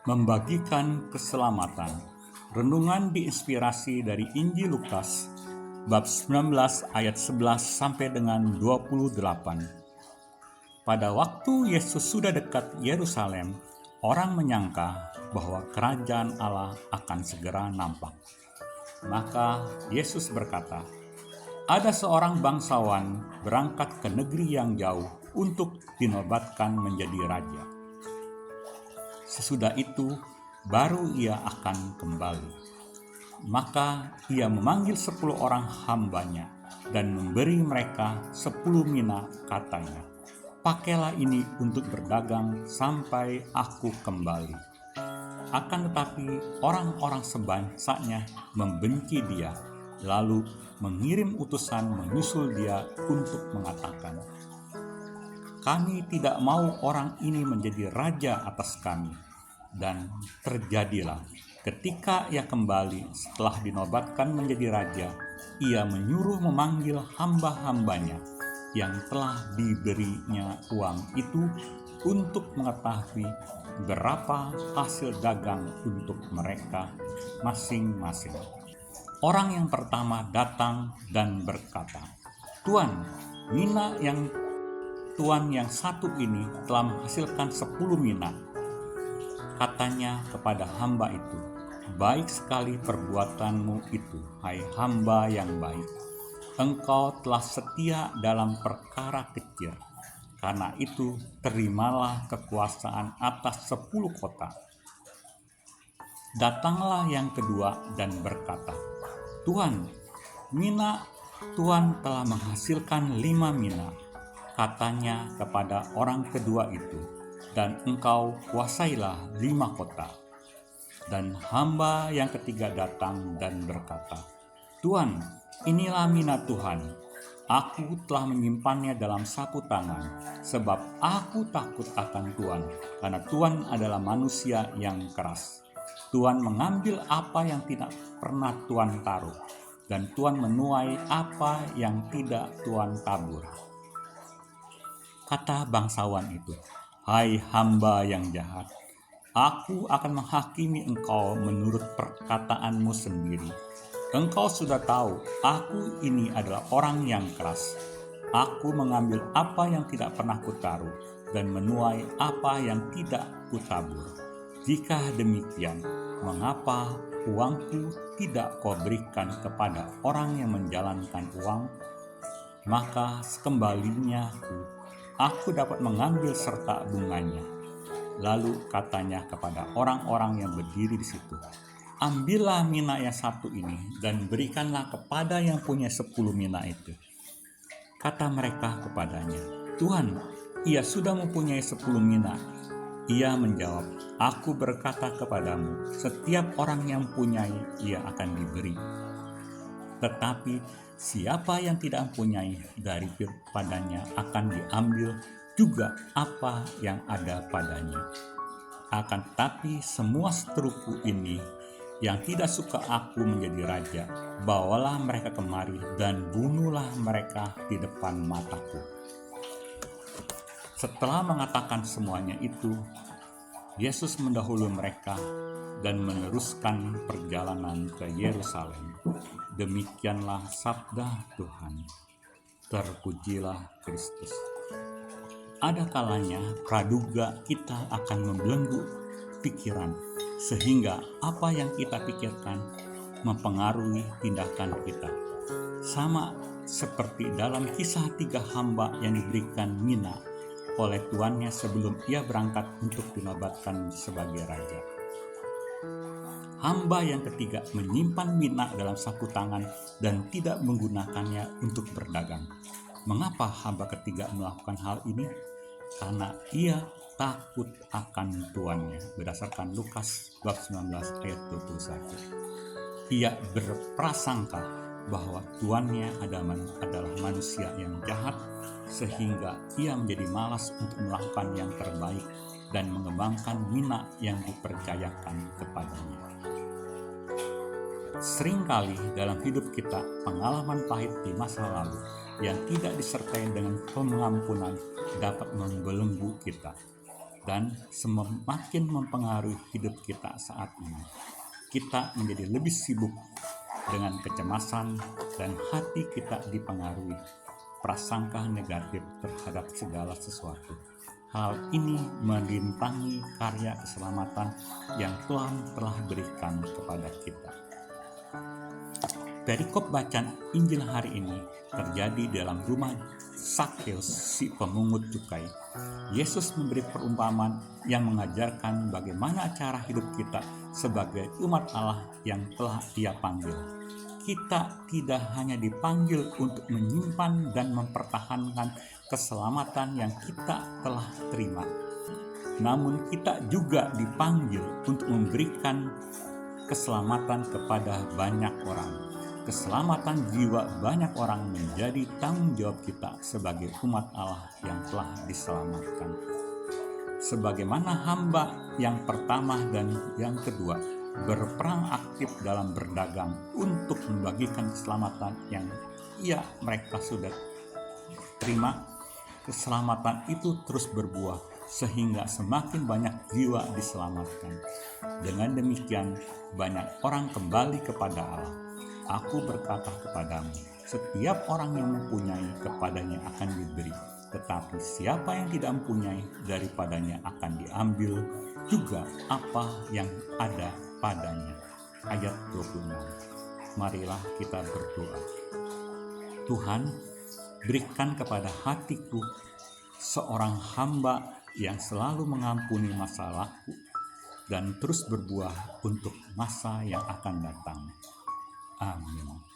Membagikan keselamatan. Renungan diinspirasi dari Injil Lukas bab 19 ayat 11 sampai dengan 28. Pada waktu Yesus sudah dekat Yerusalem, orang menyangka bahwa kerajaan Allah akan segera nampak. Maka Yesus berkata, "Ada seorang bangsawan berangkat ke negeri yang jauh untuk dinobatkan menjadi raja. Sesudah itu, baru ia akan kembali. Maka ia memanggil 10 orang hambanya dan memberi mereka 10 mina, katanya, 'Pakailah ini untuk berdagang sampai aku kembali.' Akan tetapi orang-orang sebangsanya membenci dia, lalu mengirim utusan menyusul dia untuk mengatakan, 'Kami tidak mau orang ini menjadi raja atas kami.' Dan terjadilah, ketika ia kembali setelah dinobatkan menjadi raja, ia menyuruh memanggil hamba-hambanya yang telah diberinya uang itu untuk mengetahui berapa hasil dagang untuk mereka masing-masing. Orang yang pertama datang dan berkata, 'Tuan, mina yang Tuan yang satu ini telah menghasilkan 10 mina. Katanya kepada hamba itu, 'Baik sekali perbuatanmu itu, hai hamba yang baik. Engkau telah setia dalam perkara kecil. Karena itu terimalah kekuasaan atas 10 kota.' Datanglah yang kedua dan berkata, 'Tuan, mina Tuan telah menghasilkan 5 mina.' Katanya kepada orang kedua itu, 'Dan engkau kuasailah 5 kota.' Dan hamba yang ketiga datang dan berkata, 'Tuan, inilah mina Tuhan. Aku telah menyimpannya dalam sapu tangan, sebab aku takut akan Tuhan, karena Tuhan adalah manusia yang keras. Tuhan mengambil apa yang tidak pernah Tuhan taruh, dan Tuhan menuai apa yang tidak Tuhan tabur.' Kata bangsawan itu, 'Hai hamba yang jahat, aku akan menghakimi engkau menurut perkataanmu sendiri. Engkau sudah tahu aku ini adalah orang yang keras. Aku mengambil apa yang tidak pernah kutaruh dan menuai apa yang tidak kutabur. Jika demikian, mengapa uangku tidak kau berikan kepada orang yang menjalankan uang? Maka sekembalinya aku dapat mengambil serta bunganya.' Lalu katanya kepada orang-orang yang berdiri di situ, 'Ambillah mina yang satu ini dan berikanlah kepada yang punya 10 mina itu.' Kata mereka kepadanya, 'Tuhan, ia sudah mempunyai 10 mina.' Ia menjawab, 'Aku berkata kepadamu, setiap orang yang punyai, ia akan diberi. Tetapi siapa yang tidak mempunyai, daripadanya akan diambil juga apa yang ada padanya. Akan tetapi semua seteruku ini yang tidak suka aku menjadi raja, bawalah mereka kemari dan bunuhlah mereka di depan mataku.' Setelah mengatakan semuanya itu, Yesus mendahului mereka dan meneruskan perjalanan ke Yerusalem. Demikianlah sabda Tuhan. Terpujilah Kristus. Ada kalanya praduga kita akan membelenggu pikiran, sehingga apa yang kita pikirkan mempengaruhi tindakan kita. Sama seperti dalam kisah 3 hamba yang diberikan mina oleh tuannya sebelum ia berangkat untuk dinobatkan sebagai raja. Hamba yang ketiga menyimpan mina dalam saku tangan dan tidak menggunakannya untuk berdagang. Mengapa hamba ketiga melakukan hal ini? Karena ia takut akan tuannya, berdasarkan Lukas bab 19 ayat 21. Ia berprasangka bahwa tuannya adalah manusia yang jahat, sehingga ia menjadi malas untuk melakukan yang terbaik dan mengembangkan mina yang dipercayakan kepadanya. Seringkali dalam hidup kita, pengalaman pahit di masa lalu yang tidak disertai dengan pengampunan dapat membelenggu kita. dan semakin mempengaruhi hidup kita saat ini. Kita menjadi lebih sibuk dengan kecemasan dan hati kita dipengaruhi prasangka negatif terhadap segala sesuatu. Hal ini melintangi karya keselamatan yang Tuhan telah berikan kepada kita. Perikop bacaan Injil hari ini terjadi dalam rumah Zakheus, si pemungut cukai. Yesus memberi perumpamaan yang mengajarkan bagaimana cara hidup kita sebagai umat Allah yang telah Dia panggil. Kita tidak hanya dipanggil untuk menyimpan dan mempertahankan keselamatan yang kita telah terima, namun kita juga dipanggil untuk memberikan keselamatan kepada banyak orang. Keselamatan jiwa banyak orang menjadi tanggung jawab kita sebagai umat Allah yang telah diselamatkan. Sebagaimana hamba yang pertama dan yang kedua berperang aktif dalam berdagang untuk membagikan keselamatan yang mereka sudah terima, keselamatan itu terus berbuah sehingga semakin banyak jiwa diselamatkan. Dengan demikian banyak orang kembali kepada Allah. Aku berkata kepadamu, setiap orang yang mempunyai kepadanya akan diberi, tetapi siapa yang tidak mempunyai daripadanya akan diambil juga apa yang ada padanya. Ayat 26. Marilah kita berdoa. Tuhan, berikan kepada hatiku seorang hamba yang selalu mengampuni masalahku dan terus berbuah untuk masa yang akan datang. Amin.